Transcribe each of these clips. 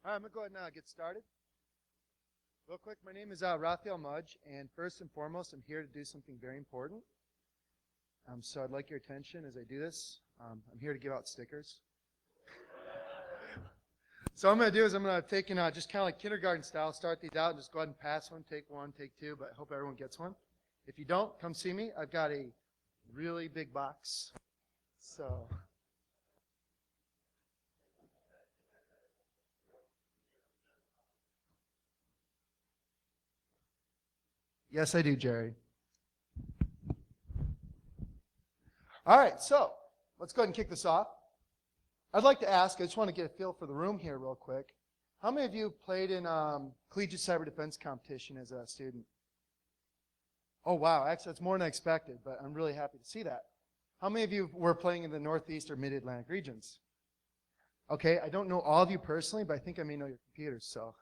All right, I'm going to go ahead and get started. Real quick, my name is Raphael Mudge, and first and foremost, I'm here to do something very important. So I'd like your attention as I do this. I'm here to give out stickers. So what I'm going to do is I'm going to take in just kind of like kindergarten style, start these out and just go ahead and pass one, take two, but I hope everyone gets one. If you don't, come see me. I've got a really big box. So... Yes, I do, Jerry. All right, so let's go ahead and kick this off. I'd like to ask, I just want to get a feel for the room here real quick. How many of you played in collegiate cyber defense competition as a student? Oh, wow, actually, that's more than I expected, but I'm really happy to see that. How many of you were playing in the Northeast or Mid-Atlantic regions? Okay, I don't know all of you personally, but I think I may know your computers, so...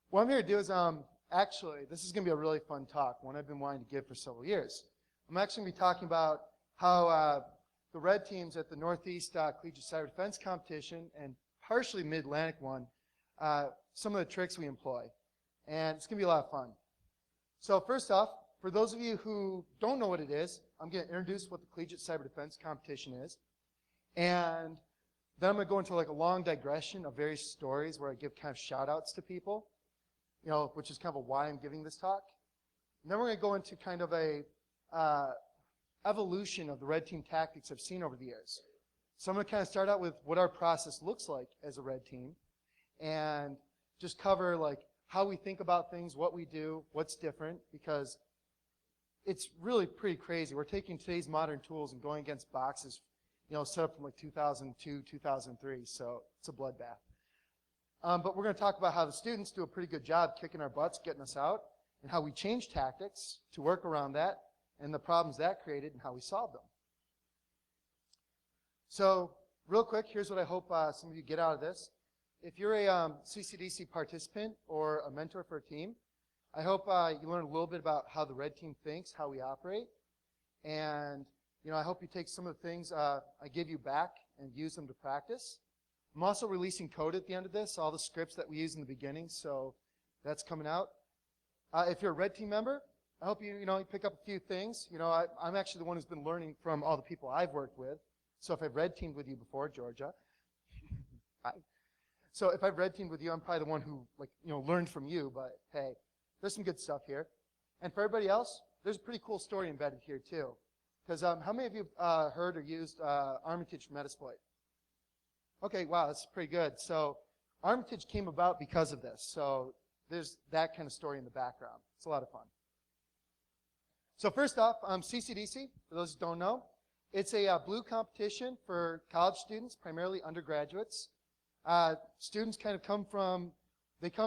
What I'm here to do is, actually, this is going to be a really fun talk, one I've been wanting to give for several years. I'm actually going to be talking about how the red teams at the Northeast Collegiate Cyber Defense Competition and partially Mid-Atlantic one, some of the tricks we employ. And it's going to be a lot of fun. So first off, for those of you who don't know what it is, I'm going to introduce what the Collegiate Cyber Defense Competition is. And then I'm going to go into like a long digression of various stories where I give kind of shout-outs to people, which is kind of why I'm giving this talk. And then we're going to go into kind of a evolution of the red team tactics I've seen over the years. So I'm going to kind of start out with what our process looks like as a red team and just cover like how we think about things, what we do, what's different, because it's really pretty crazy. We're taking today's modern tools and going against boxes, set up from like 2002, 2003, so it's a bloodbath. But we're going to talk about how the students do a pretty good job kicking our butts, getting us out, and how we change tactics to work around that, and the problems that created, and how we solve them. So, real quick, here's what I hope some of you get out of this. If you're a CCDC participant or a mentor for a team, I hope you learn a little bit about how the red team thinks, how we operate, and I hope you take some of the things I give you back and use them to practice. I'm also releasing code at the end of this, all the scripts that we use in the beginning, so that's coming out. If you're a red team member, I hope you pick up a few things. I'm actually the one who's been learning from all the people I've worked with. So if I've red teamed with you before, Georgia, hi. So if I've red teamed with you, I'm probably the one who learned from you. But hey, there's some good stuff here. And for everybody else, there's a pretty cool story embedded here too. Because how many of you heard or used Armitage from Metasploit? Okay, wow, that's pretty good. So Armitage came about because of this. So there's that kind of story in the background. It's a lot of fun. So first off, CCDC, for those who don't know, it's a blue competition for college students, primarily undergraduates. Students kind of come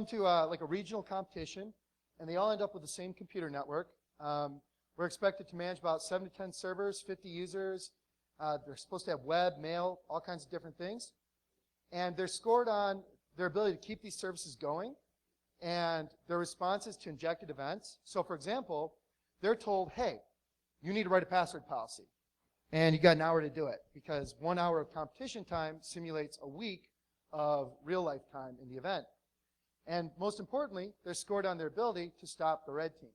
to like a regional competition, and they all end up with the same computer network. We're expected to manage about 7 to 10 servers, 50 users. They're supposed to have web, mail, all kinds of different things. And they're scored on their ability to keep these services going and their responses to injected events. So for example, they're told, hey, you need to write a password policy. And you got an hour to do it because 1 hour of competition time simulates a week of real life time in the event. And most importantly, they're scored on their ability to stop the red team.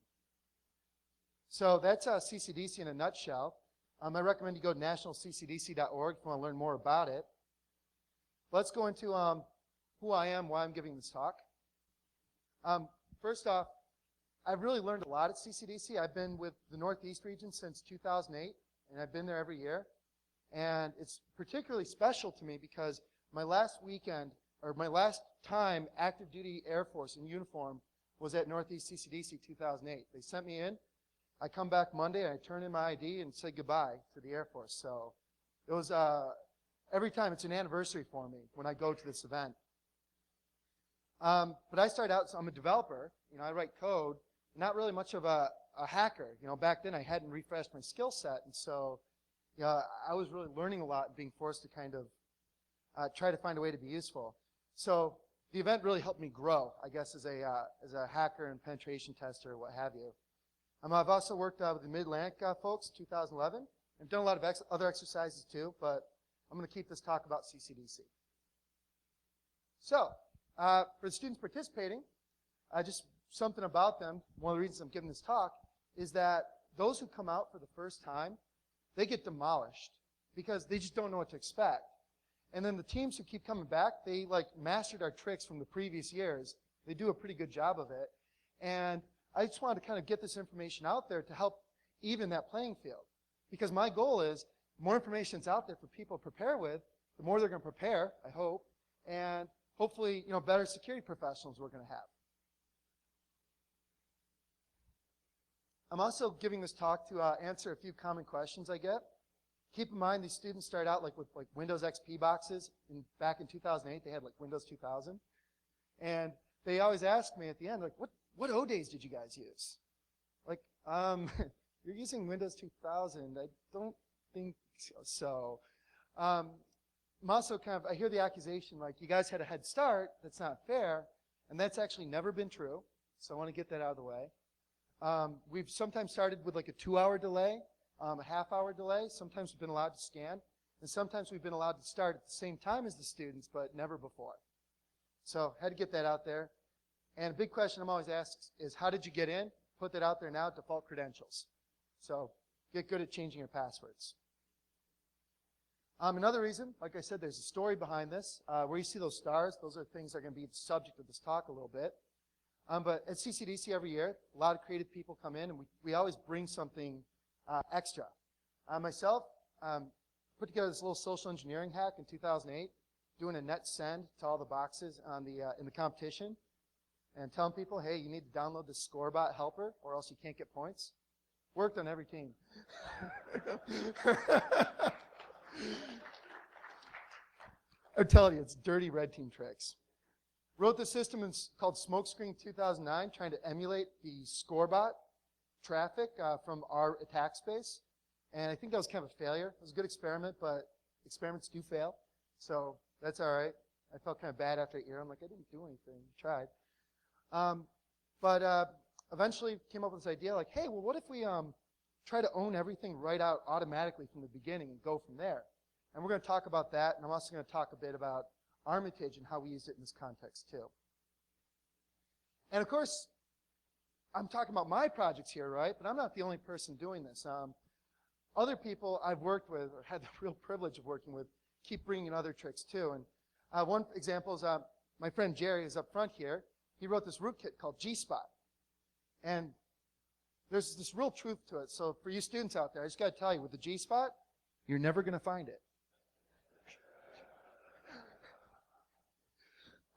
So that's CCDC in a nutshell. I recommend you go to nationalccdc.org if you want to learn more about it. Let's go into who I am, why I'm giving this talk. First off, I've really learned a lot at CCDC. I've been with the Northeast region since 2008, and I've been there every year. And it's particularly special to me because my last weekend, or my last time active duty Air Force in uniform was at Northeast CCDC 2008. They sent me in. I come back Monday, and I turn in my ID and say goodbye to the Air Force. So it was, every time it's an anniversary for me when I go to this event. But I started out, so I'm a developer. I write code, not really much of a hacker. Back then I hadn't refreshed my skill set, and so I was really learning a lot and being forced to kind of try to find a way to be useful. So the event really helped me grow, I guess, as a hacker and penetration tester, what have you. I've also worked with the Mid-Atlantic folks, 2011. I've done a lot of other exercises too, but I'm going to keep this talk about CCDC. So, for the students participating, just something about them, one of the reasons I'm giving this talk is that those who come out for the first time, they get demolished because they just don't know what to expect. And then the teams who keep coming back, they like mastered our tricks from the previous years. They do a pretty good job of it. And I just wanted to kind of get this information out there to help even that playing field. Because my goal is the more information that's out there for people to prepare with, the more they're going to prepare, I hope, and hopefully, better security professionals we're going to have. I'm also giving this talk to answer a few common questions I get. Keep in mind, these students start out with Windows XP boxes. Back in 2008, they had Windows 2000. And they always ask me at the end, what O days did you guys use? You're using Windows 2000. I don't think so. I'm also I hear the accusation, you guys had a head start. That's not fair. And that's actually never been true. So I want to get that out of the way. We've sometimes started with a 2-hour delay, a half-hour delay. Sometimes we've been allowed to scan. And sometimes we've been allowed to start at the same time as the students, but never before. So had to get that out there. And a big question I'm always asked is, how did you get in? Put that out there now, default credentials. So get good at changing your passwords. Another reason, like I said, there's a story behind this. Where you see those stars, those are things that are going to be the subject of this talk a little bit. But at CCDC every year, a lot of creative people come in, and we always bring something extra. Myself, put together this little social engineering hack in 2008, doing a net send to all the boxes on in the competition, and telling people, hey, you need to download the ScoreBot helper, or else you can't get points. Worked on every team. I'm telling you, it's dirty red team tricks. Wrote the system called Smokescreen 2009, trying to emulate the ScoreBot traffic from our attack space. And I think that was kind of a failure. It was a good experiment, but experiments do fail. So that's all right. I felt kind of bad after a year. I'm like, I didn't do anything. I tried. But eventually came up with this idea hey, well, what if we try to own everything right out automatically from the beginning and go from there? And we're going to talk about that, and I'm also going to talk a bit about Armitage and how we use it in this context too. And of course, I'm talking about my projects here, right? But I'm not the only person doing this. Other people I've worked with, or had the real privilege of working with, keep bringing in other tricks too. And one example is my friend Jerry is up front here. He wrote this rootkit called G-Spot. And there's this real truth to it. So for you students out there, I just got to tell you, with the G-Spot, you're never going to find it.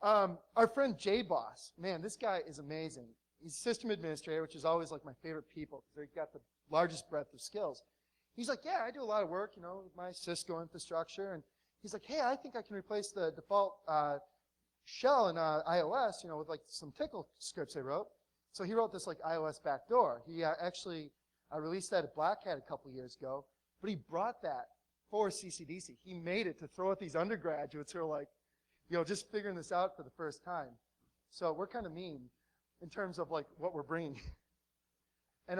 Our friend J Bos, man, this guy is amazing. He's system administrator, which is always my favorite people because they've got the largest breadth of skills. He's like, yeah, I do a lot of work, with my Cisco infrastructure. And he's like, hey, I think I can replace the default shell in iOS, with some Tickle scripts I wrote. So he wrote this iOS backdoor. He actually released that at Black Hat a couple years ago, but he brought that for CCDC. He made it to throw at these undergraduates who are just figuring this out for the first time. So we're kind of mean in terms of what we're bringing. And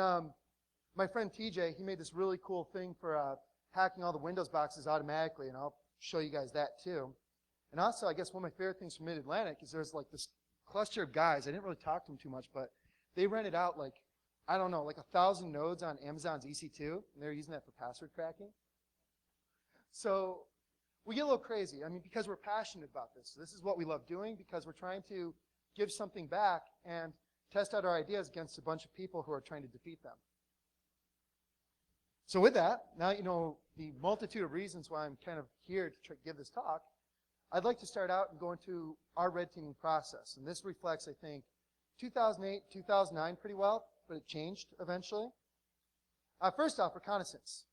my friend TJ, he made this really cool thing for hacking all the Windows boxes automatically, and I'll show you guys that too. And also, I guess one of my favorite things from Mid-Atlantic is there's this cluster of guys. I didn't really talk to them too much, but they rented out 1,000 nodes on Amazon's EC2, and they're using that for password cracking. So we get a little crazy. I mean, because we're passionate about this. This is what we love doing because we're trying to give something back and test out our ideas against a bunch of people who are trying to defeat them. So with that, now you know the multitude of reasons why I'm kind of here to give this talk. I'd like to start out and go into our red teaming process. And this reflects, I think, 2008, 2009 pretty well, but it changed eventually. First off, reconnaissance.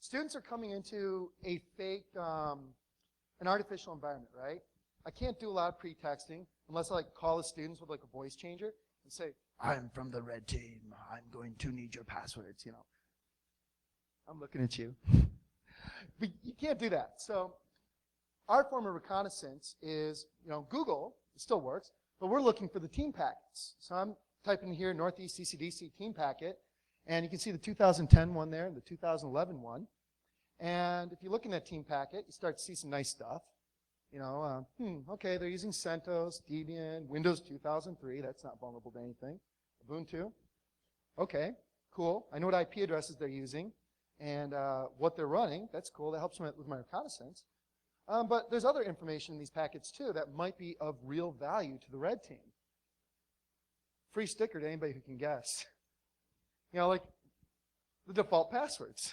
Students are coming into a fake, an artificial environment, right? I can't do a lot of pretexting unless I call the students with a voice changer and say, I'm from the red team. I'm going to need your passwords, I'm looking at you. But you can't do that. So our form of reconnaissance is, Google, it still works, but we're looking for the team packets. So I'm typing here Northeast CCDC team packet, and you can see the 2010 one there and the 2011 one. And if you look in that team packet, you start to see some nice stuff. You know, okay, they're using CentOS, Debian, Windows 2003. That's not vulnerable to anything. Ubuntu. Okay, cool. I know what IP addresses they're using and what they're running. That's cool. That helps me with my reconnaissance. But there's other information in these packets, too, that might be of real value to the red team. Free sticker to anybody who can guess. You know, like the default passwords.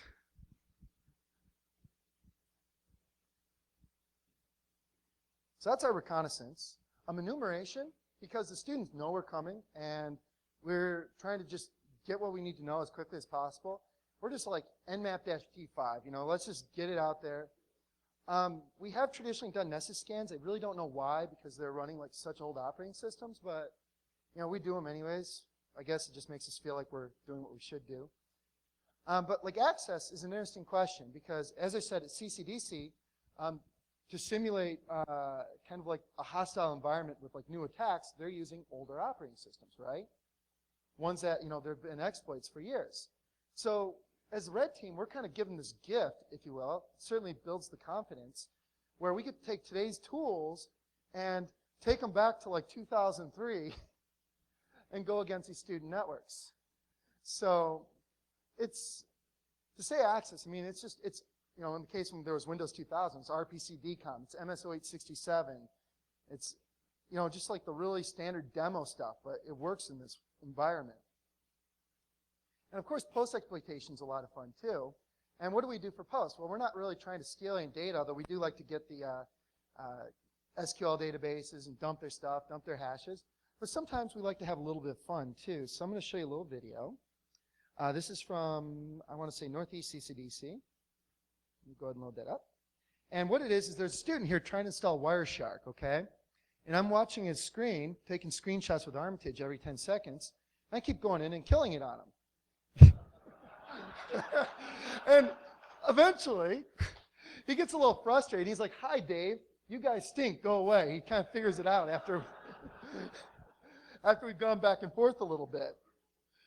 So that's our reconnaissance. Enumeration, because the students know we're coming, and we're trying to just get what we need to know as quickly as possible. We're just like nmap-t5, you know, let's just get it out there. We have traditionally done Nessus scans. I really don't know why, because they're running like such old operating systems, but you know, we do them anyways. I guess it just makes us feel like we're doing what we should do. But like access is an interesting question, because as I said at CCDC, to simulate kind of like a hostile environment with like new attacks, they're using older operating systems, right? Ones that, you know, there have been exploits for years. So as a red team, we're kind of given this gift, if you will. It certainly builds the confidence, where we could take today's tools and take them back to like 2003 and go against these student networks. So it's, to say access, I mean, it's just, it's, you know, in the case when there was Windows 2000, it's RPC DCOM, it's MS-0867, it's, you know, just like the really standard demo stuff, but it works in this environment. And of course, post-exploitation is a lot of fun too. And what do we do for post? Well, we're not really trying to steal any data, although we do like to get the SQL databases and dump their stuff, dump their hashes. But sometimes we like to have a little bit of fun too. So I'm going to show you a little video. This is from, I want to say, Northeast CCDC. Let me go ahead and load that up. And what it is there's a student here trying to install Wireshark, okay? And I'm watching his screen, taking screenshots with Armitage every 10 seconds. And I keep going in and killing it on him. And eventually, he gets a little frustrated. He's like, "Hi, Dave. You guys stink. Go away." He kind of figures it out after we've gone back and forth a little bit.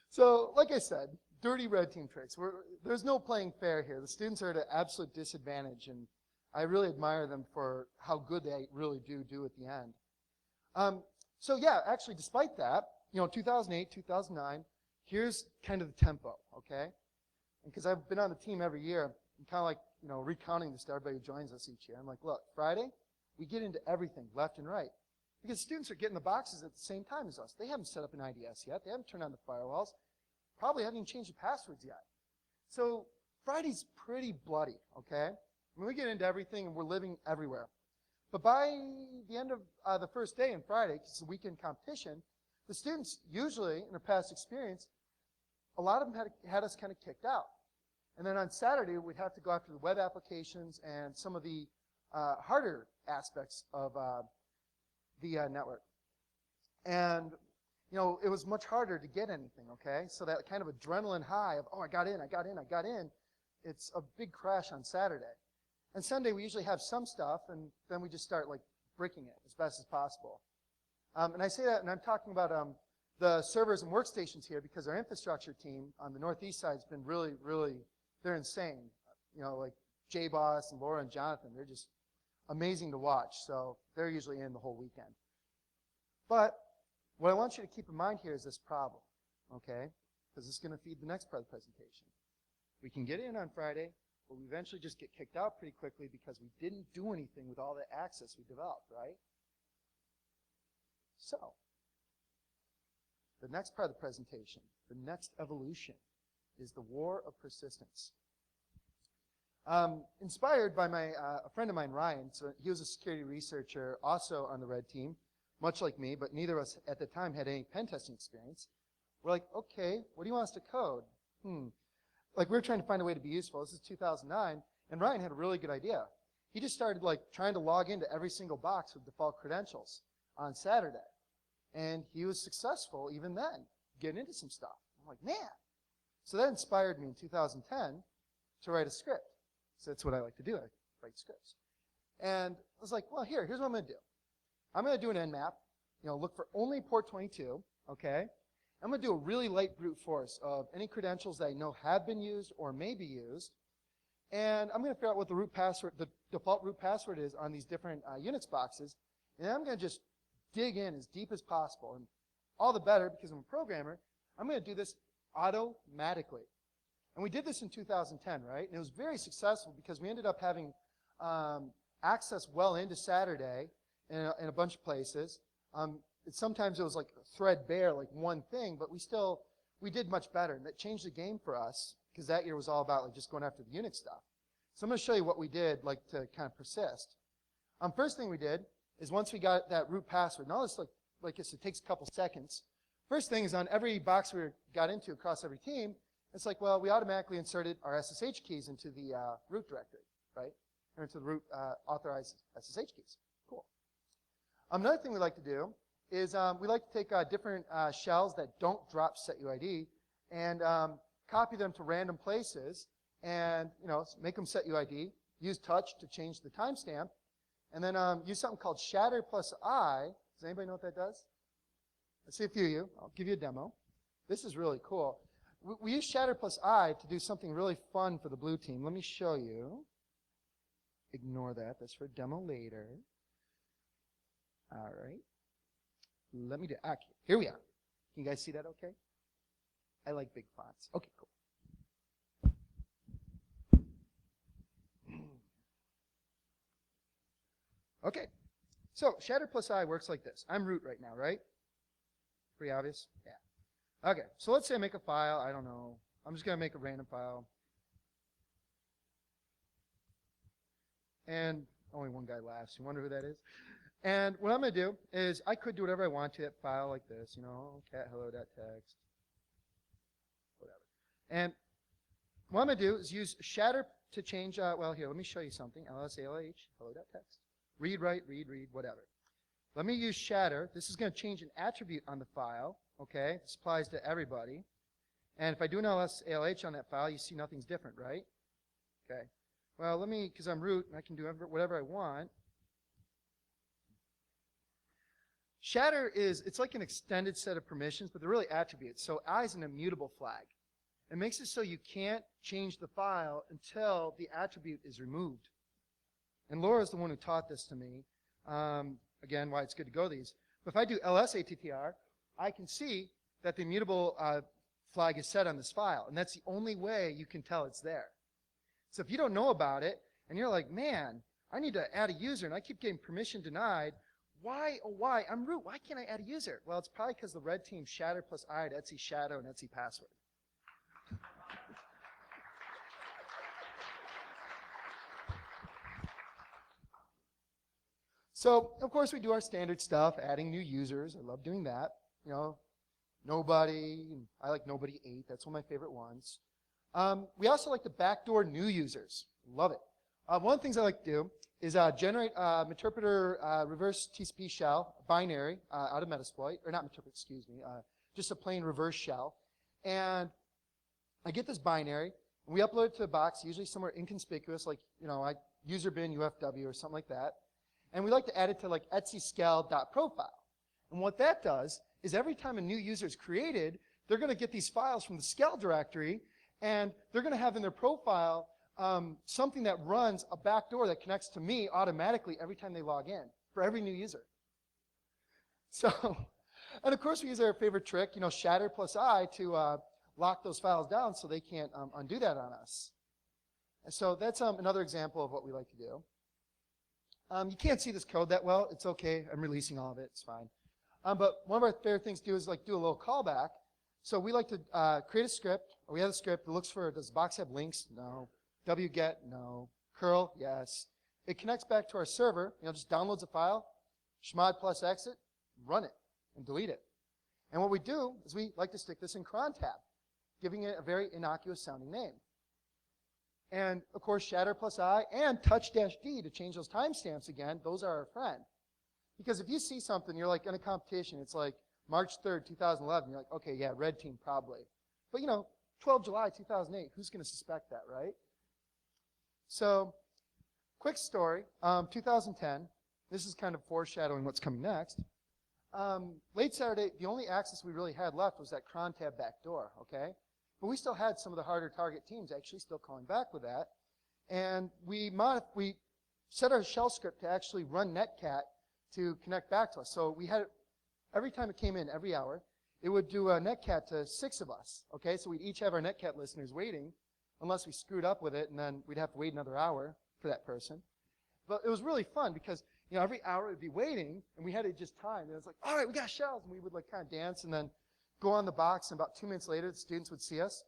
So, like I said, dirty red team tricks. There's no playing fair here. The students are at an absolute disadvantage, and I really admire them for how good they really do at the end. So yeah, actually, despite that, you know, 2008, 2009, here's kind of the tempo, okay? Because I've been on the team every year, I'm kind of like, you know, recounting this to everybody who joins us each year. I'm like, look, Friday, we get into everything, left and right. Because students are getting the boxes at the same time as us. They haven't set up an IDS yet. They haven't turned on the firewalls. Probably haven't even changed the passwords yet. So Friday's pretty bloody, okay? I mean, we get into everything, and we're living everywhere. But by the end of the first day on Friday, because it's a weekend competition, the students usually, in their past experience, a lot of them had us kind of kicked out. And then on Saturday, we'd have to go after the web applications and some of the harder aspects of the network. And, you know, it was much harder to get anything, okay? So that kind of adrenaline high of, oh, I got in, it's a big crash on Saturday. And Sunday, we usually have some stuff, and then we just start, like, breaking it as best as possible. And I say that, and I'm talking about the servers and workstations here, because our infrastructure team on the Northeast side has been really, they're insane. You know, like J-Boss and Laura and Jonathan, they're just amazing to watch. So they're usually in the whole weekend. But what I want you to keep in mind here is this problem, okay? Because it's going to feed the next part of the presentation. We can get in on Friday, but we eventually just get kicked out pretty quickly because we didn't do anything with all the access we developed, right? So, the next part of the presentation, the next evolution, is the war of persistence. Inspired by a friend of mine, Ryan. So he was a security researcher also on the red team, much like me, but neither of us at the time had any pen testing experience. We're like, okay, what do you want us to code? Like, we were trying to find a way to be useful. This is 2009, and Ryan had a really good idea. He just started like trying to log into every single box with default credentials on Saturday. And he was successful even then, getting into some stuff. I'm like, man. So that inspired me in 2010 to write a script. So that's what I like to do. I write scripts. And I was like, well, here's what I'm going to do. I'm going to do an nmap, you know, look for only port 22, okay? I'm going to do a really light brute force of any credentials that I know have been used or may be used. And I'm going to figure out what the root password, the default root password is on these different Unix boxes. And I'm going to just dig in as deep as possible. And all the better, because I'm a programmer, I'm going to do this automatically. And we did this in 2010, right? And it was very successful because we ended up having access well into Saturday in a bunch of places. Sometimes it was like threadbare, like one thing, but we did much better. And that changed the game for us, because that year was all about like just going after the Unix stuff. So I'm going to show you what we did like to kind of persist. First thing we did is once we got that root password, now this like I said, it takes a couple seconds. First thing is on every box we got into across every team, it's like, well, we automatically inserted our SSH keys into the root directory, right? Or into the root authorized SSH keys. Cool. Another thing we like to do is we like to take different shells that don't drop setuid and copy them to random places and make them setuid, use touch to change the timestamp, and then use something called shatter plus I. Does anybody know what that does? I see a few of you. I'll give you a demo. This is really cool. We use shatter plus I to do something really fun for the blue team. Let me show you. Ignore that. That's for a demo later. All right. Let me do, okay, here we are. Can you guys see that okay? I like big fonts. Okay, cool. Okay, so shatter plus I works like this. I'm root right now, right? Pretty obvious? Yeah. Okay, so let's say I make a file. I don't know. I'm just going to make a random file. And only one guy laughs. You wonder who that is? And what I'm going to do is I could do whatever I want to that file like this, cat hello.txt, whatever. And what I'm going to do is use shatter to change, well, here, let me show you something. LSALH, hello.txt. Read, write, read, whatever. Let me use shatter. This is going to change an attribute on the file, okay? This applies to everybody. And if I do an LSALH on that file, you see nothing's different, right? Okay. Well, let me, because I'm root, I can do whatever I want. Shatter it's like an extended set of permissions, but they're really attributes. So I is an immutable flag. It makes it so you can't change the file until the attribute is removed. And Laura's the one who taught this to me. Again, why it's good to go these. But if I do lsattr, I can see that the immutable flag is set on this file. And that's the only way you can tell it's there. So if you don't know about it, and you're like, man, I need to add a user, and I keep getting permission denied, why, oh why, I'm root, why can't I add a user? Well, it's probably because the red team shatter plus I at Etsy shadow and Etsy password. So, of course, we do our standard stuff, adding new users. I love doing that. Nobody, I like nobody 8. That's one of my favorite ones. We also like to backdoor new users. Love it. One of the things I like to do is generate interpreter reverse TCP shell, binary, out of Metasploit, or not interpreter, excuse me, just a plain reverse shell. And I get this binary, and we upload it to a box, usually somewhere inconspicuous, like, user bin UFW or something like that. And we like to add it to like etsyscale.profile. And what that does is every time a new user is created, they're going to get these files from the scale directory, and they're going to have in their profile something that runs a backdoor that connects to me automatically every time they log in for every new user. So, and of course we use our favorite trick, shatter plus I to lock those files down so they can't undo that on us. And so that's another example of what we like to do. You can't see this code that well. It's okay. I'm releasing all of it. It's fine. But one of our favorite things to do is like do a little callback. So we like to create a script, or we have a script that looks for, does the box have links? No. wget? No. Curl? Yes. It connects back to our server, just downloads a file, chmod plus exit, run it, and delete it. And what we do is we like to stick this in cron tab, giving it a very innocuous sounding name. And of course, shatter plus I and touch-d to change those timestamps again, those are our friend. Because if you see something, you're like in a competition, it's like March 3rd, 2011, you're like, okay, yeah, red team probably. But 12 July 2008, who's going to suspect that, right? So, quick story, 2010, this is kind of foreshadowing what's coming next. Late Saturday, the only access we really had left was that cron tab backdoor, okay? But we still had some of the harder target teams actually still calling back with that. And we set our shell script to actually run netcat to connect back to us. So we had, every time it came in, every hour, it would do a netcat to 6 of us, okay? So we'd each have our netcat listeners waiting, unless we screwed up with it, and then we'd have to wait another hour for that person. But it was really fun because, every hour we'd be waiting, and we had to just time. And it was like, all right, we got shells. And we would kind of dance and then go on the box, and about 2 minutes later, the students would see us.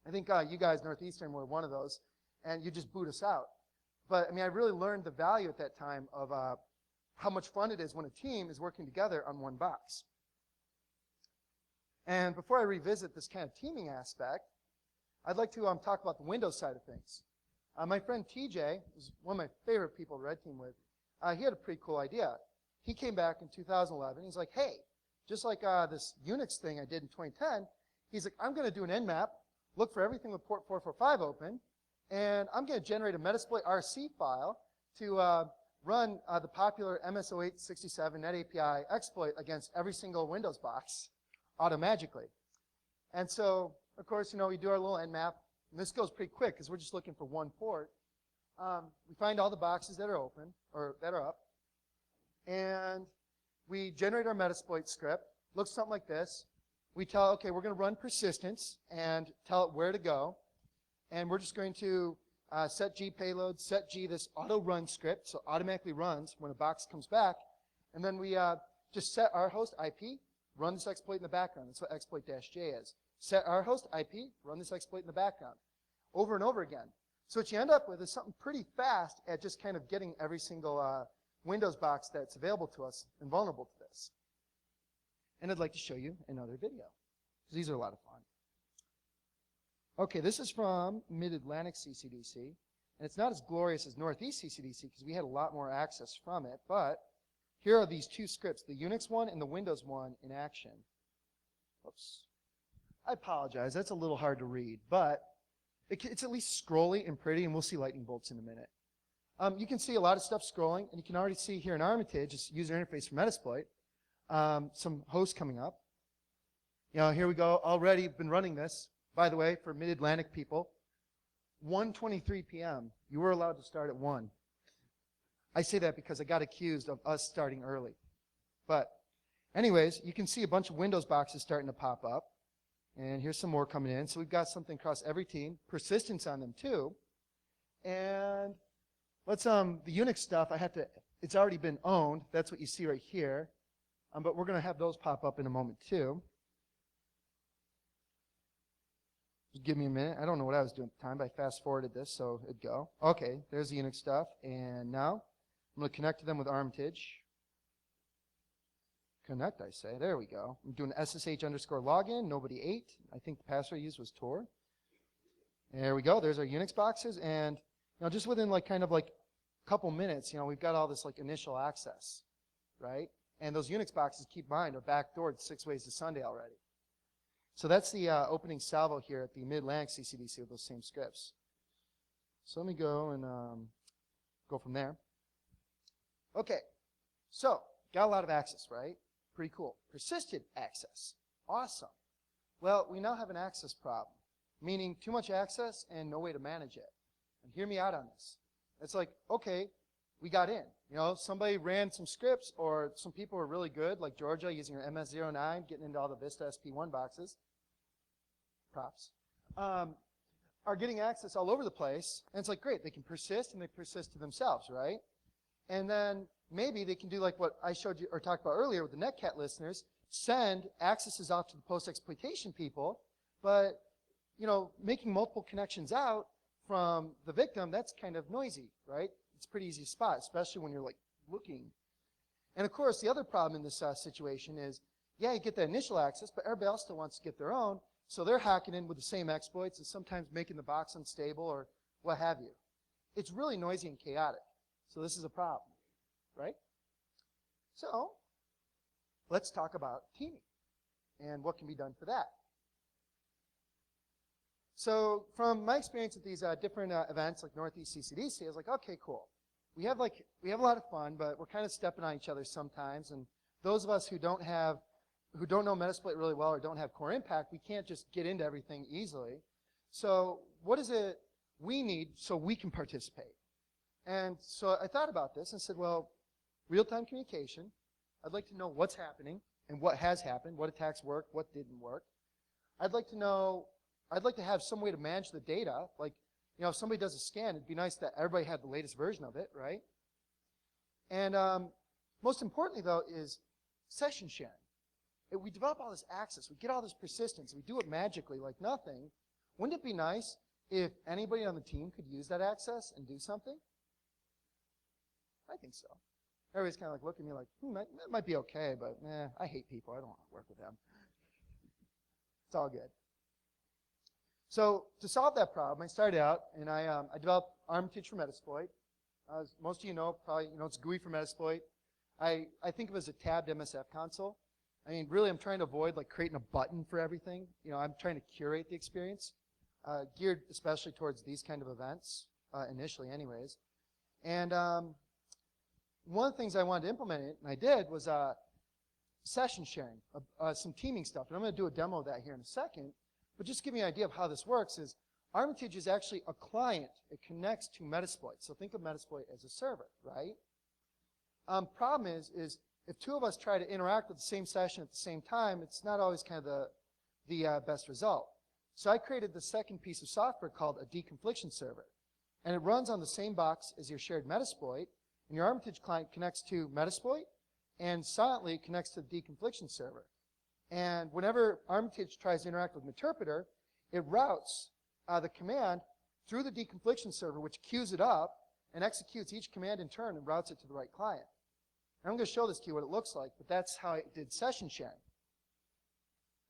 I think you guys, Northeastern, were one of those, and you just boot us out. But, I really learned the value at that time of how much fun it is when a team is working together on one box. And before I revisit this kind of teaming aspect, I'd like to talk about the Windows side of things. My friend TJ is one of my favorite people to red team with. He had a pretty cool idea. He came back in 2011. He's like, hey, just like this Unix thing I did in 2010, he's like, I'm going to do an nmap, look for everything with port 445 open, and I'm going to generate a Metasploit RC file to run the popular MS0867 Net API exploit against every single Windows box automagically. And so, of course, we do our little nmap, and this goes pretty quick because we're just looking for one port. We find all the boxes that are open, or that are up, and we generate our Metasploit script. Looks something like this. We tell, okay, we're going to run persistence and tell it where to go, and we're just going to set G payload, set G this auto run script, so it automatically runs when a box comes back, and then we just set our host IP, run this exploit in the background. That's what exploit-j is. Set our host IP, run this exploit in the background, over and over again. So what you end up with is something pretty fast at just kind of getting every single Windows box that's available to us and vulnerable to this. And I'd like to show you another video, because these are a lot of fun. Okay, this is from Mid-Atlantic CCDC, and it's not as glorious as Northeast CCDC because we had a lot more access from it, but here are these 2 scripts, the Unix one and the Windows one in action. Oops. I apologize, that's a little hard to read, but it's at least scrolly and pretty, and we'll see lightning bolts in a minute. You can see a lot of stuff scrolling, and you can already see here in Armitage, this user interface for Metasploit, some hosts coming up. Here we go, already been running this, by the way, for Mid-Atlantic people. 1:23 p.m., you were allowed to start at 1. I say that because I got accused of us starting early. But anyways, you can see a bunch of Windows boxes starting to pop up. And here's some more coming in. So we've got something across every team, persistence on them too. And let's, the Unix stuff, it's already been owned. That's what you see right here. But we're going to have those pop up in a moment too. Just give me a minute. I don't know what I was doing at the time, but I fast forwarded this so it'd go. Okay, there's the Unix stuff. And now I'm going to connect to them with Armitage. Connect, I say. There we go. I'm doing SSH_login, nobody 8. I think the password I used was Tor. There we go. There's our Unix boxes. And just within kind of a couple minutes, we've got all this initial access, right? And those Unix boxes, keep in mind, are backdoored 6 ways to Sunday already. So that's the opening salvo here at the Mid-Atlantic CCDC with those same scripts. So let me go and go from there. Okay, so got a lot of access, right? Pretty cool. Persistent access. Awesome. Well, we now have an access problem, meaning too much access and no way to manage it. And hear me out on this. It's like, okay, we got in. Somebody ran some scripts, or some people were really good, like Georgia using her MS09, getting into all the Vista SP1 boxes. Props. Are getting access all over the place. And it's like, great, they can persist, and they persist to themselves, right? And then maybe they can do like what I showed you or talked about earlier with the netcat listeners, send accesses off to the post-exploitation people, but making multiple connections out from the victim, that's kind of noisy, right? It's a pretty easy to spot, especially when you're looking. And of course, the other problem in this situation is, yeah, you get the initial access, but everybody else still wants to get their own, so they're hacking in with the same exploits and sometimes making the box unstable or what have you. It's really noisy and chaotic. So this is a problem, right? So let's talk about teaming and what can be done for that. So from my experience at these different events like Northeast CCDC, I was like, okay, cool. We have a lot of fun, but we're kind of stepping on each other sometimes. And those of us who don't know Metasploit really well or don't have core impact, we can't just get into everything easily. So what we need so we can participate. And so I thought about this and said, well, real-time communication, I'd like to know what's happening and what has happened, what attacks worked, what didn't work. I'd like to have some way to manage the data. Like, if somebody does a scan, it'd be nice that everybody had the latest version of it, right? And most importantly, though, is session sharing. We develop all this access. We get all this persistence. We do it magically like nothing. Wouldn't it be nice if anybody on the team could use that access and do something? I think so. Everybody's kind of like looking at me like, that might be okay, but I hate people. I don't want to work with them. It's all good. So to solve that problem, I started out and I developed Armitage for Metasploit. As most of you know, probably it's GUI for Metasploit. I think of it as a tabbed MSF console. I mean, really, I'm trying to avoid like creating a button for everything. I'm trying to curate the experience, geared especially towards these kind of events, initially anyways. And one of the things I wanted to implement it, and I did, was session sharing, some teaming stuff. And I'm going to do a demo of that here in a second. But just to give you an idea of how this works is Armitage is actually a client. It connects to Metasploit. So think of Metasploit as a server, right? Problem is if two of us try to interact with the same session at the same time, it's not always kind of the best result. So I created the second piece of software called a deconfliction server. And it runs on the same box as your shared Metasploit. And your Armitage client connects to Metasploit, and silently it connects to the deconfliction server. And whenever Armitage tries to interact with Meterpreter, it routes the command through the deconfliction server, which queues it up and executes each command in turn and routes it to the right client. And I'm going to show this to you what it looks like, but that's how I did session sharing.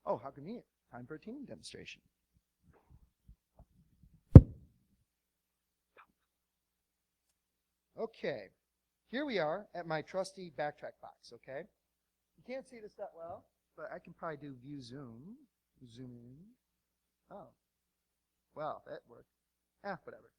Oh, how convenient. Time for a teaming demonstration. Okay. Here we are at my trusty backtrack box, okay? You can't see this that well, but I can probably do view zoom in. Oh, well, that worked. Whatever.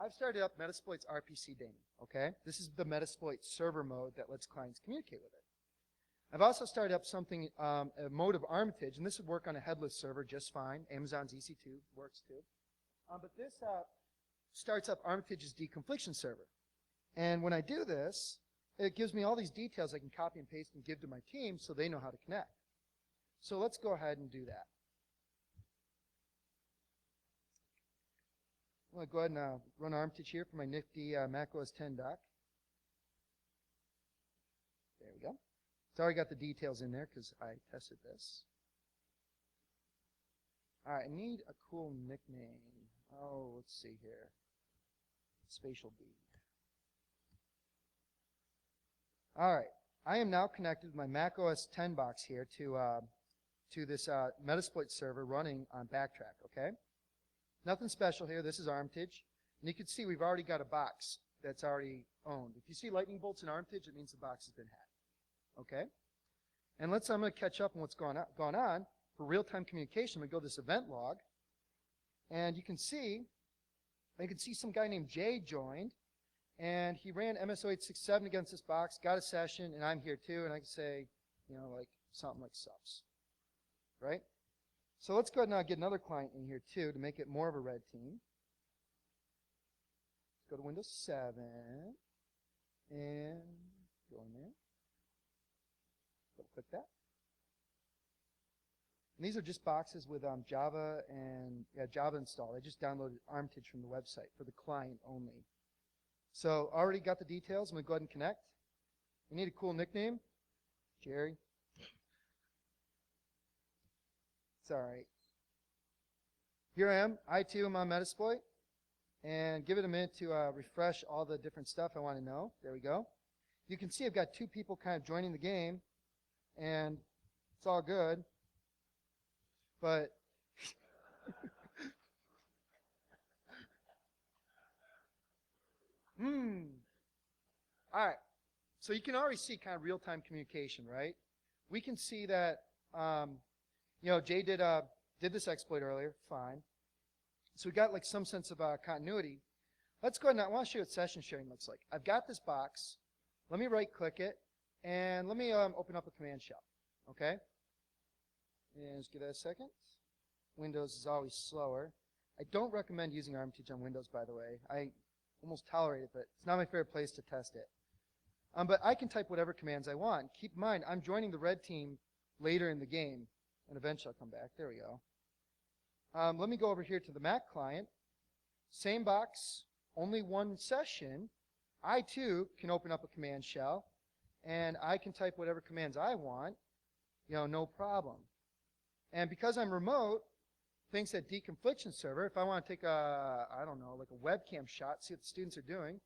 I've started up Metasploit's RPC daemon, okay? This is the Metasploit server mode that lets clients communicate with it. I've also started up something, a mode of Armitage, and this would work on a headless server just fine. Amazon's EC2 works too. But this starts up Armitage's deconfliction server. And when I do this, it gives me all these details I can copy and paste and give to my team so they know how to connect. So let's go ahead and do that. I'm going to go ahead and run Armitage here for my nifty Mac OS X dock. There we go. It's already got the details in there because I tested this. All right, I need a cool nickname. Oh, let's see here. Spatial B. All right, I am now connected with my Mac OS X box here to this Metasploit server running on Backtrack, okay? Nothing special here. This is Armitage. And you can see we've already got a box that's already owned. If you see lightning bolts in Armitage, it means the box has been hacked, okay? And I'm going to catch up on what's gone on. For real-time communication, we go to this event log. And you can see some guy named Jay joined. And he ran MSO867 against this box, got a session, and I'm here too, and I can say, like something like subs, right? So let's go ahead and now get another client in here too to make it more of a red team. Let's go to Windows 7 and go in there. Click that. And these are just boxes with Java and Java installed. I just downloaded Armitage from the website for the client only. So already got the details. I'm going to go ahead and connect. We need a cool nickname. Jerry. It's all right. Here I am. I too am on Metasploit. And give it a minute to refresh all the different stuff I want to know. There we go. You can see I've got two people kind of joining the game. And it's all good. But all right. So you can already see kind of real-time communication, right? We can see that, Jay did this exploit earlier. Fine. So we got like some sense of continuity. Let's go ahead and I want to show you what session sharing looks like. I've got this box. Let me right-click it, and let me open up a command shell. Okay? And just give that a second. Windows is always slower. I don't recommend using Armitage on Windows, by the way. I almost tolerate it, but it's not my favorite place to test it. But I can type whatever commands I want. Keep in mind, I'm joining the red team later in the game, and eventually I'll come back. There we go. Let me go over here to the Mac client. Same box, only one session. I, too, can open up a command shell, and I can type whatever commands I want, no problem. And because I'm remote, thanks to that deconfliction server, if I want to take I don't know, like a webcam shot, see what the students are doing,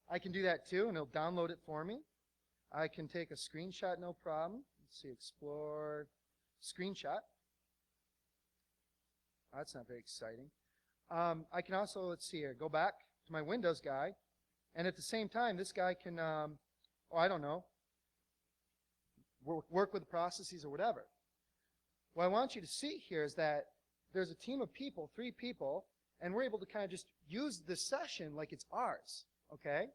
I can do that too, and it'll download it for me. I can take a screenshot, no problem. Let's see, explore, screenshot. That's not very exciting. I can also, let's see here, go back to my Windows guy, and at the same time, this guy can, I don't know, work with the processes or whatever. What I want you to see here is that there's a team of people, 3 people, and we're able to kind of just use this session like it's ours, okay?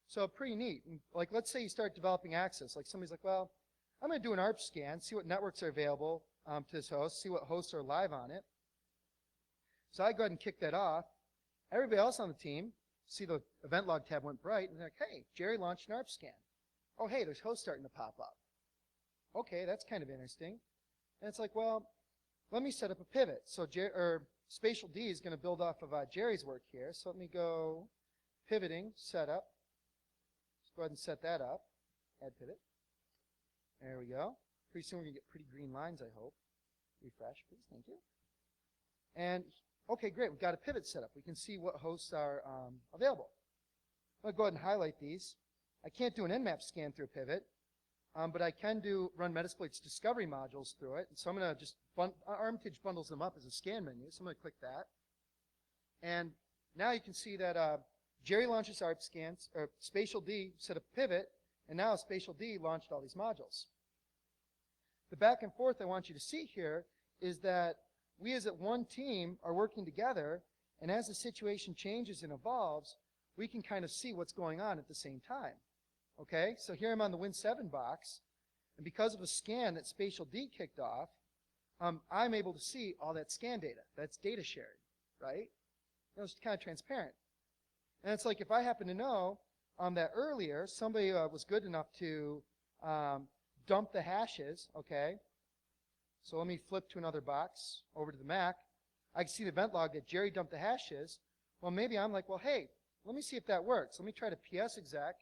So pretty neat. Like, let's say you start developing access. Like somebody's like, well, I'm going to do an ARP scan, see what networks are available to this host, see what hosts are live on it. So I go ahead and kick that off. Everybody else on the team, see the event log tab went bright, and they're like, hey, Jerry launched an ARP scan. Oh, hey, there's hosts starting to pop up. Okay, that's kind of interesting. And it's like, well, let me set up a pivot. So Spatial D is going to build off of Jerry's work here. So let me go pivoting, setup. Let's go ahead and set that up. Add pivot. There we go. Pretty soon we're going to get pretty green lines, I hope. Refresh, please. Thank you. And, okay, great. We've got a pivot set up. We can see what hosts are available. I'll go ahead and highlight these. I can't do an Nmap scan through a pivot. But I can run Metasploit's discovery modules through it. And so I'm going to just, Armitage bundles them up as a scan menu. So I'm going to click that. And now you can see that Jerry launches ARP scans, or Spatial D set up a pivot, and now Spatial D launched all these modules. The back and forth I want you to see here is that we as one team are working together, and as the situation changes and evolves, we can kind of see what's going on at the same time. Okay, so here I'm on the Win7 box, and because of a scan that Spatial D kicked off, I'm able to see all that scan data. That's data shared, right? It's kind of transparent. And it's like if I happen to know that earlier somebody was good enough to dump the hashes, okay? So let me flip to another box, over to the Mac. I can see the event log that Jerry dumped the hashes. Well, maybe I'm like, well, hey, let me see if that works. Let me try to ps exec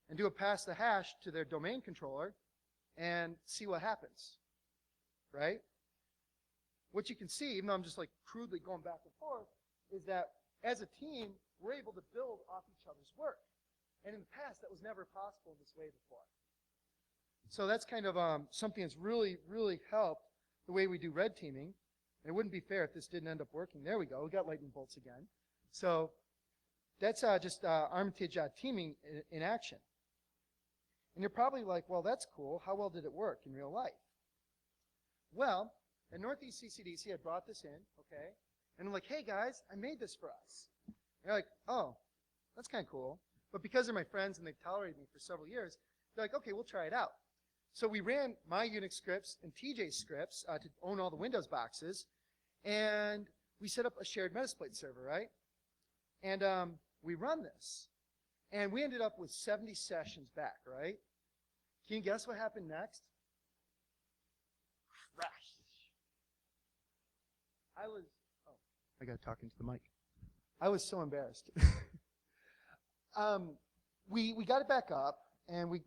and do a pass the hash to their domain controller and see what happens, right? What you can see, even though I'm just like crudely going back and forth, is that as a team, we're able to build off each other's work. And in the past, that was never possible this way before. So that's kind of something that's really, really helped the way we do red teaming. And it wouldn't be fair if this didn't end up working. There we go. We got lightning bolts again. So that's just Armitage teaming in action. And you're probably like, well, that's cool. How well did it work in real life? Well, at Northeast CCDC, I brought this in, okay? And I'm like, hey, guys, I made this for us. And they're like, oh, that's kind of cool. But because they're my friends and they've tolerated me for several years, they're like, okay, we'll try it out. So we ran my Unix scripts and TJ's scripts to own all the Windows boxes. And we set up a shared Metasploit server, right? And we run this. And we ended up with 70 sessions back, right? Can you guess what happened next? Crash. I got to talk into the mic. I was so embarrassed. We got it back up, and we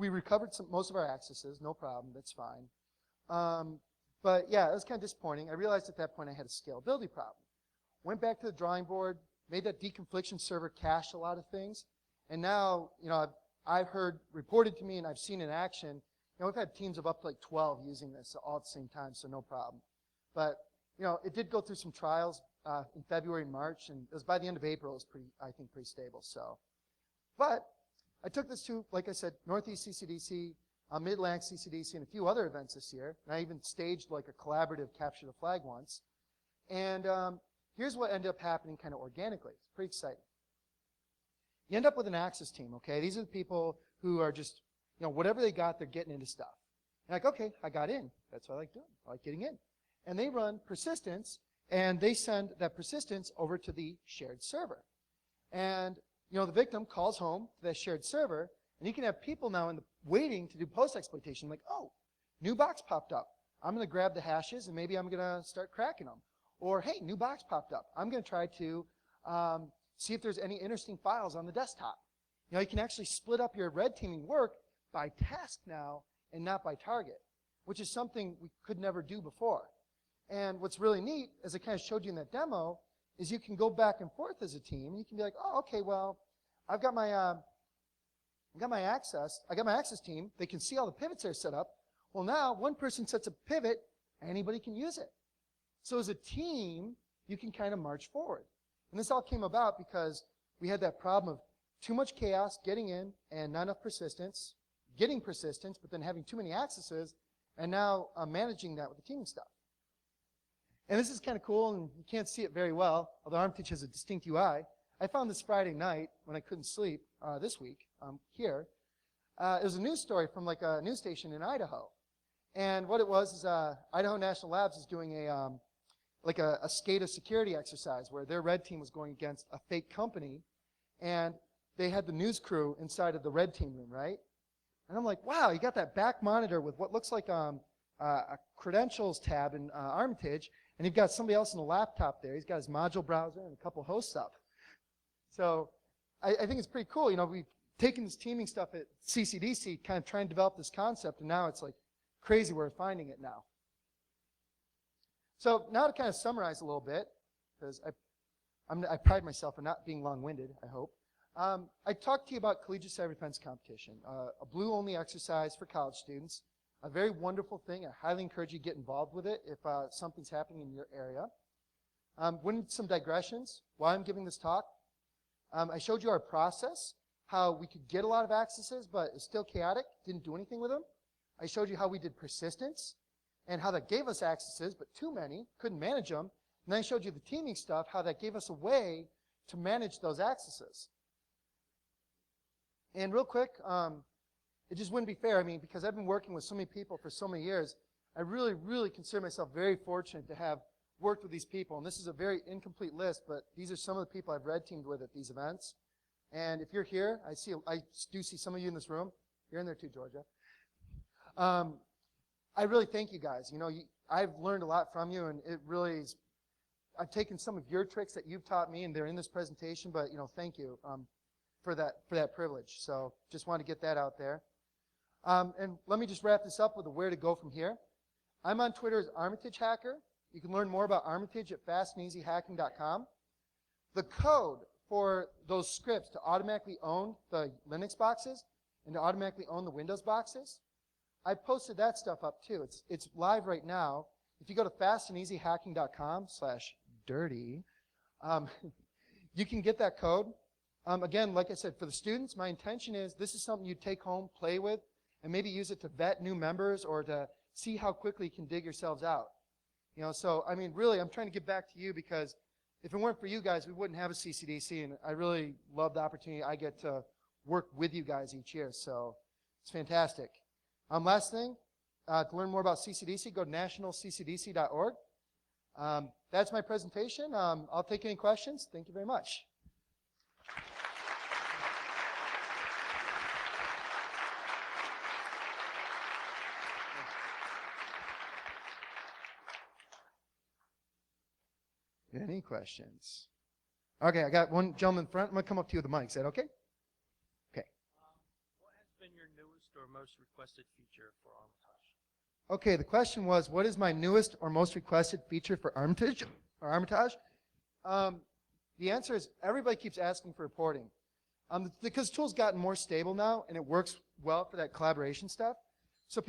recovered most of our accesses, no problem, that's fine. But yeah, it was kind of disappointing. I realized at that point I had a scalability problem. Went back to the drawing board, made that deconfliction server cache a lot of things, and now, I've heard reported to me and I've seen in action, we've had teams of up to like 12 using this all at the same time, so no problem. But, it did go through some trials in February and March, and it was by the end of April, it was I think pretty stable, so. But I took this to, like I said, Northeast CCDC, Mid-Atlantic CCDC, and a few other events this year, and I even staged like a collaborative capture the flag once. And here's what ended up happening kind of organically. It's pretty exciting. You end up with an access team, okay? These are the people who are just, whatever they got, they're getting into stuff. And like, okay, I got in. That's what I like doing. I like getting in. And they run persistence, and they send that persistence over to the shared server. And the victim calls home to that shared server, and you can have people now waiting to do post-exploitation, like, oh, new box popped up. I'm going to grab the hashes, and maybe I'm going to start cracking them. Or, hey, new box popped up. I'm going to try to see if there's any interesting files on the desktop. You can actually split up your red teaming work by task now and not by target, which is something we could never do before. And what's really neat, as I kind of showed you in that demo, is you can go back and forth as a team. You can be like, oh, okay, well, I've got my access team. They can see all the pivots that are set up. Well, now one person sets a pivot, anybody can use it. So as a team, you can kind of march forward. And this all came about because we had that problem of too much chaos getting in and not enough persistence, getting persistence, but then having too many accesses, and now managing that with the teaming stuff. And this is kind of cool, and you can't see it very well, although Armitage has a distinct UI. I found this Friday night when I couldn't sleep this week here. It was a news story from like a news station in Idaho. And what it was is Idaho National Labs is doing a SCADA security exercise where their red team was going against a fake company, and they had the news crew inside of the red team room, right? And I'm like, wow, you got that back monitor with what looks like a credentials tab in Armitage, and you've got somebody else in the laptop there. He's got his module browser and a couple hosts up. So I think it's pretty cool. We've taken this teaming stuff at CCDC, kind of trying to develop this concept, and now it's like crazy we're finding it now. So now to kind of summarize a little bit, because I pride myself in not being long-winded, I hope. I talked to you about collegiate cyber defense competition, a blue-only exercise for college students, a very wonderful thing. I highly encourage you to get involved with it if something's happening in your area. Went into some digressions while I'm giving this talk. I showed you our process, how we could get a lot of accesses, but it's still chaotic, didn't do anything with them. I showed you how we did persistence and how that gave us accesses, but too many, couldn't manage them. And then I showed you the teaming stuff, how that gave us a way to manage those accesses. And real quick, it just wouldn't be fair. Because I've been working with so many people for so many years, I really, really consider myself very fortunate to have worked with these people. And this is a very incomplete list, but these are some of the people I've red teamed with at these events. And if you're here, I do see some of you in this room. You're in there too, Georgia. I really thank you guys. I've learned a lot from you, and it really is. I've taken some of your tricks that you've taught me, and they're in this presentation. But thank you for that privilege. So just wanted to get that out there. And let me just wrap this up with where to go from here. I'm on Twitter as Armitage Hacker. You can learn more about Armitage at fastandeasyhacking.com. The code for those scripts to automatically own the Linux boxes and to automatically own the Windows boxes, I posted that stuff up too. It's live right now. If you go to fastandeasyhacking.com/dirty, you can get that code. Again, like I said, for the students, my intention is this is something you take home, play with, and maybe use it to vet new members or to see how quickly you can dig yourselves out. So, really, I'm trying to give back to you because if it weren't for you guys, we wouldn't have a CCDC, and I really love the opportunity I get to work with you guys each year, so it's fantastic. Last thing, to learn more about CCDC, go to nationalccdc.org. That's my presentation. I'll take any questions. Thank you very much. Any questions? Okay, I got one gentleman in front. I'm going to come up to you with the mic. Is that okay? Okay. What has been your newest or most requested feature for Armitage? Okay, the question was, what is my newest or most requested feature for Armitage? The answer is everybody keeps asking for reporting. Because the tool's gotten more stable now, and it works well for that collaboration stuff. So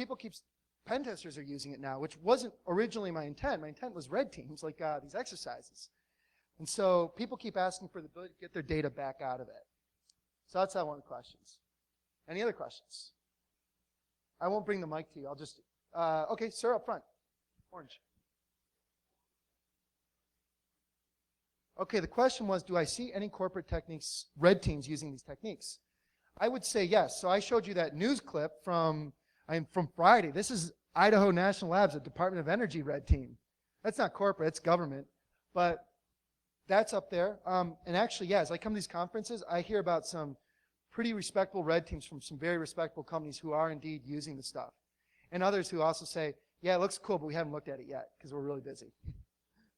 pen testers are using it now, which wasn't originally my intent. My intent was red teams, like these exercises. And so people keep asking for the ability to get their data back out of it. So that's one of the questions. Any other questions? I won't bring the mic to you. I'll just, okay, sir, up front. Orange. Okay, the question was, do I see any corporate techniques, red teams using these techniques? I would say yes. So I showed you that news clip from Friday. This is Idaho National Labs, a Department of Energy red team. That's not corporate, it's government. But that's up there. And actually, yeah, as I come to these conferences, I hear about some pretty respectable red teams from some very respectable companies who are indeed using the stuff. And others who also say, yeah, it looks cool, but we haven't looked at it yet because we're really busy.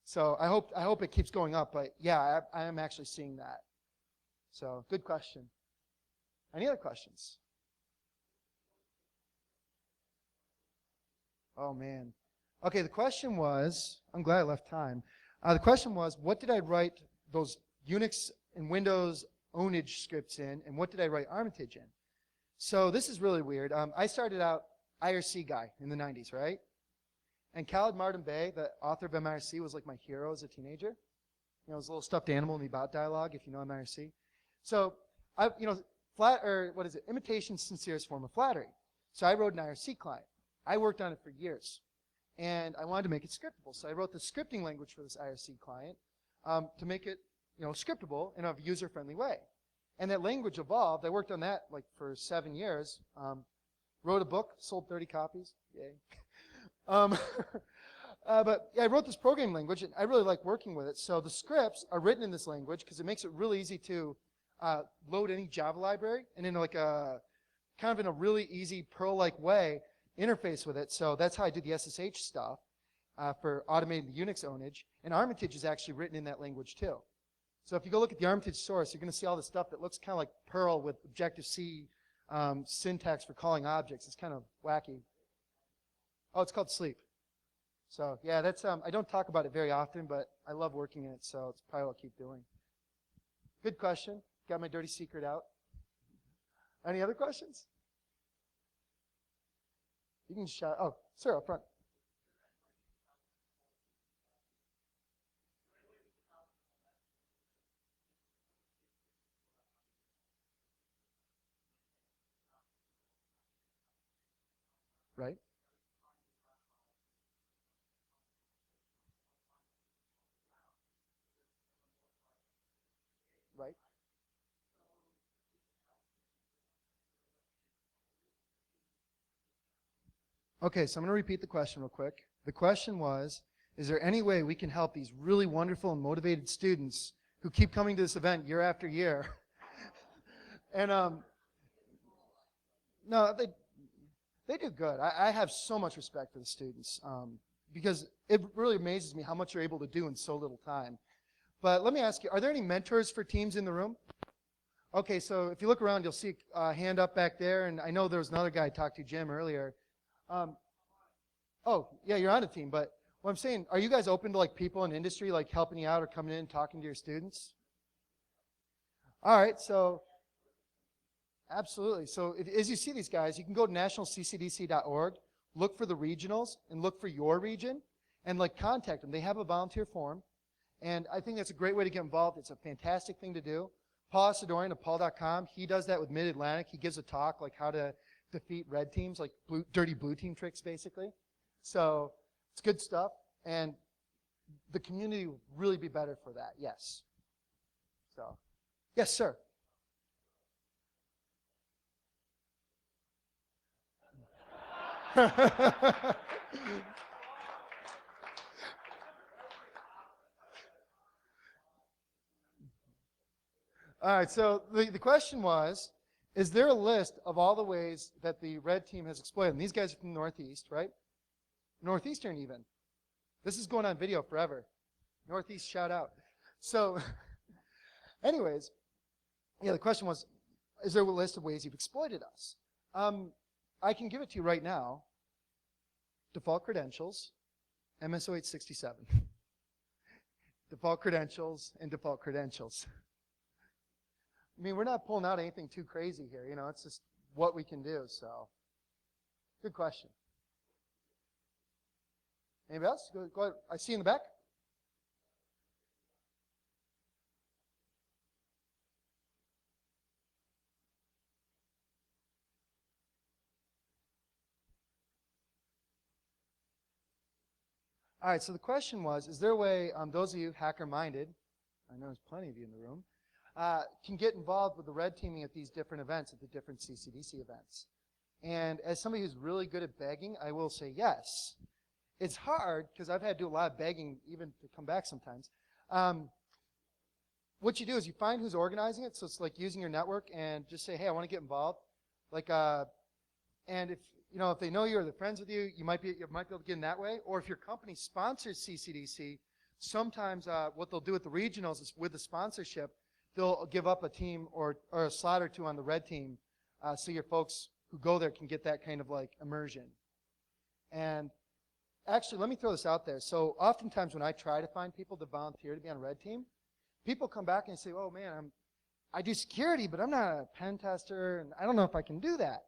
So I hope it keeps going up, but yeah, I am actually seeing that. So good question. Any other questions? Oh, man. Okay, the question was, I'm glad I left time. The question was, what did I write those Unix and Windows ownage scripts in, and what did I write Armitage in? So this is really weird. I started out IRC guy in the 90s, right? And Khaled Martin Bey, the author of MIRC, was like my hero as a teenager. You know, his little stuffed animal in the about dialogue, if you know MIRC. So, imitation sincerest form of flattery. So I wrote an IRC client. I worked on it for years. And I wanted to make it scriptable. So I wrote the scripting language for this IRC client to make it, scriptable in a user-friendly way. And that language evolved. I worked on that like for 7 years. Wrote a book, sold 30 copies. Yay. But yeah, I wrote this programming language, and I really like working with it. So the scripts are written in this language because it makes it really easy to load any Java library and in like a kind of in a really easy Perl-like way interface with it. So that's how I do the SSH stuff for automating the Unix ownage. And Armitage is actually written in that language too. So if you go look at the Armitage source, you're going to see all this stuff that looks kind of like Perl with Objective-C syntax for calling objects. It's kind of wacky. Oh, it's called Sleep. So yeah, that's I don't talk about it very often, but I love working in it, so it's probably what I'll keep doing. Good question. Got my dirty secret out. Any other questions? You can shout. Oh, sir, up front. Right? Right? Okay, so I'm going to repeat the question real quick. The question was, is there any way we can help these really wonderful and motivated students who keep coming to this event year after year? And no, they do good. I have so much respect for the students because it really amazes me how much you're able to do in so little time. But let me ask you, are there any mentors for teams in the room? Okay, so if you look around, you'll see a hand up back there, and I know there was another guy I talked to, Jim, earlier. Oh, yeah, you're on a team, but what I'm saying, are you guys open to like people in industry like helping you out or coming in and talking to your students? All right, so absolutely. So as you see these guys, you can go to nationalccdc.org, look for the regionals, and look for your region, and like contact them. They have a volunteer form, and I think that's a great way to get involved. It's a fantastic thing to do. Paul Asadorian of paul.com, he does that with Mid-Atlantic. He gives a talk like how to defeat red teams, like dirty blue team tricks, basically. So it's good stuff, and the community will really be better for that, yes. So, yes, sir. All right, so the question was, is there a list of all the ways that the red team has exploited? And these guys are from the Northeast, right? Northeastern even. This is going on video forever. Northeast, shout out. So anyways, yeah, the question was, is there a list of ways you've exploited us? I can give it to you right now. Default credentials, MSO867. Default credentials and default credentials. I mean, we're not pulling out anything too crazy here. You know, it's just what we can do. So, good question. Anybody else? Go ahead. I see you in the back. All right, so the question was, is there a way, those of you hacker-minded, I know there's plenty of you in the room, can get involved with the red teaming at these different events, at the different CCDC events? And as somebody who's really good at begging, I will say yes. It's hard, because I've had to do a lot of begging even to come back sometimes. What you do is you find who's organizing it, so it's like using your network and just say, hey, I want to get involved. Like, and if they know you or they're friends with you, you might be able to get in that way. Or if your company sponsors CCDC, sometimes what they'll do with the regionals is with the sponsorship, they'll give up a team or a slot or two on the red team, so your folks who go there can get that kind of like immersion. And actually, let me throw this out there. So oftentimes when I try to find people to volunteer to be on a red team, people come back and say, oh man, I do security, but I'm not a pen tester, and I don't know if I can do that.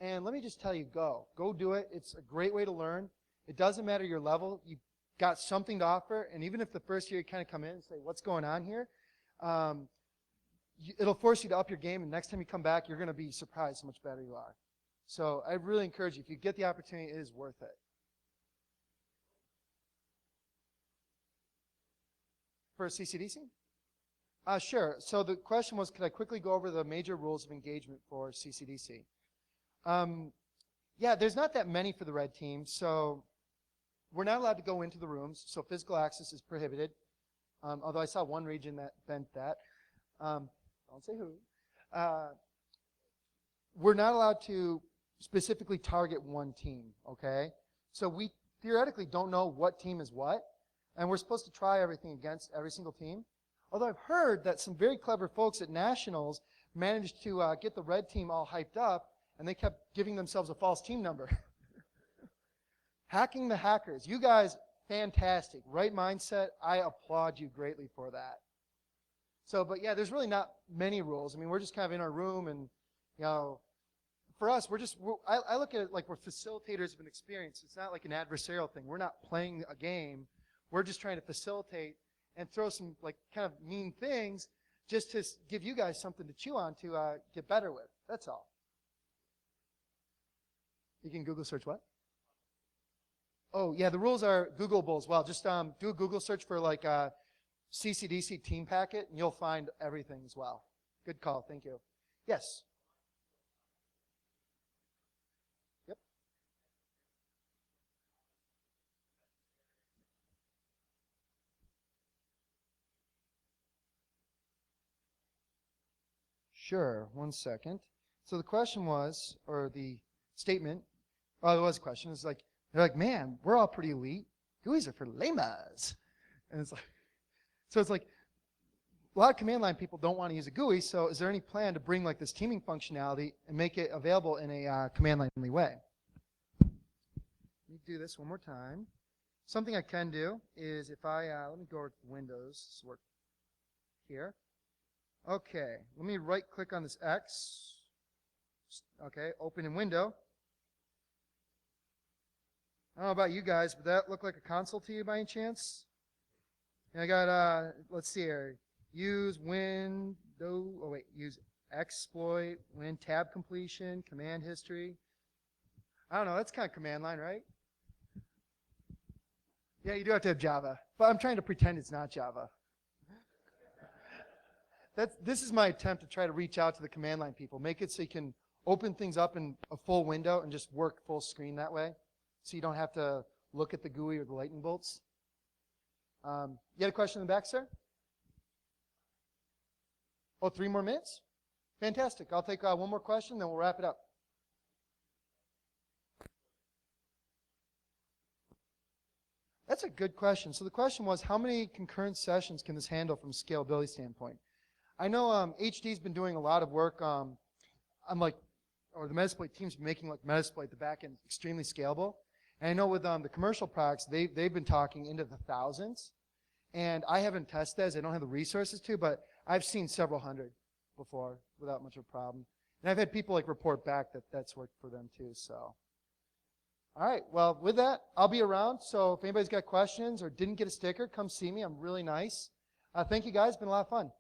And let me just tell you, go do it. It's a great way to learn. It doesn't matter your level. You've got something to offer, and even if the first year you kind of come in and say, what's going on here, it'll force you to up your game, and next time you come back, you're going to be surprised how much better you are. So I really encourage you, if you get the opportunity, it is worth it. For CCDC? Sure. So the question was, could I quickly go over the major rules of engagement for CCDC? Yeah, there's not that many for the red team, so we're not allowed to go into the rooms, so physical access is prohibited, although I saw one region that bent that. Don't say who. We're not allowed to specifically target one team, okay? So we theoretically don't know what team is what, and we're supposed to try everything against every single team. Although I've heard that some very clever folks at Nationals managed to get the red team all hyped up, and they kept giving themselves a false team number. Hacking the hackers. You guys, fantastic. Right mindset. I applaud you greatly for that. So, but yeah, there's really not many rules. I mean, we're just kind of in our room, and, for us, I look at it like we're facilitators of an experience. It's not like an adversarial thing. We're not playing a game. We're just trying to facilitate and throw some like kind of mean things just to give you guys something to chew on to get better with. That's all. You can Google search what? Oh, yeah, the rules are Googleable as well. Just do a Google search for like CCDC team packet, and you'll find everything as well. Good call. Thank you. Yes? Yep. Sure. One second. So the question was, or the statement, oh, it was a question. It's like, they're like, man, we're all pretty elite. GUIs are for lamas. And it's like, so it's like, a lot of command line people don't want to use a GUI, so is there any plan to bring like this teaming functionality and make it available in a command line-only way? Let me do this one more time. Something I can do is if I, let me go over to Windows, work here. Okay, let me right-click on this X. Okay, open in window. I don't know about you guys, but that look like a console to you by any chance? And I got, let's see here, use use exploit, win tab completion, command history. I don't know, that's kind of command line, right? Yeah, you do have to have Java, but I'm trying to pretend it's not Java. This is my attempt to try to reach out to the command line people, make it so you can open things up in a full window and just work full screen that way, so you don't have to look at the GUI or the lightning bolts. You had a question in the back, sir? Oh, 3 more minutes? Fantastic. I'll take one more question, then we'll wrap it up. That's a good question. So the question was, how many concurrent sessions can this handle from a scalability standpoint? I know HD's been doing a lot of work the Metasploit team's been making like Metasploit, the backend, extremely scalable. And I know with the commercial products, they've been talking into the thousands. And I haven't tested as I don't have the resources to, but I've seen several hundred before without much of a problem. And I've had people like report back that that's worked for them too. So, all right. Well, with that, I'll be around. So if anybody's got questions or didn't get a sticker, come see me. I'm really nice. Thank you guys. It's been a lot of fun.